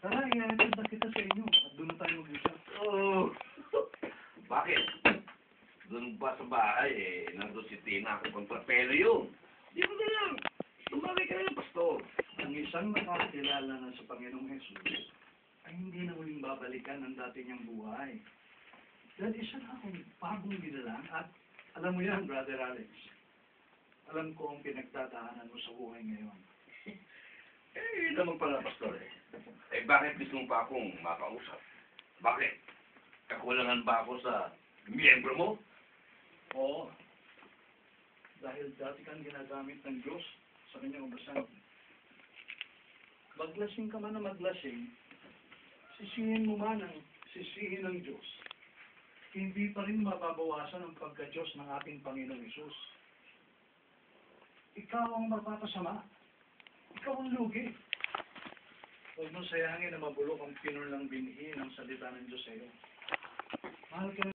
Tara, ihatid na kita sa inyo at doon na tayo mag-usap. Oh, bakit? Doon ba sa bahay, nandun si Tina ako kontrapelo yun. Di mo na lang. Tumawag ka na, pastor. Ang isang nakakilala na sa Panginoong Jesus ay hindi na muling babalikan ang dati niyang buhay. Dahil isa na akong bagong nilalang at alam mo yan, Brother Alex. Alam ko ang pinagdadaanan mo sa buhay ngayon. Yun naman pala, pastor bakit gusto mo pa akong makausap? Bakit? Kakulangan ba ako sa miyembro mo? Oo. Dahil dati kang ginagamit ng Diyos sa kanyang ubasan. Maglasing ka man na maglasing, sisihin mo man ang sisihin ng Diyos. Hindi pa rin mababawasan ang pagka-Diyos ng ating Panginoong Isus. Ikaw ang mapapasama. Ikaw ang lugi. Huwag mo sayangin na mabulok ang pinulang binhi ng salita ng Diyos sa iyo. Mahal ka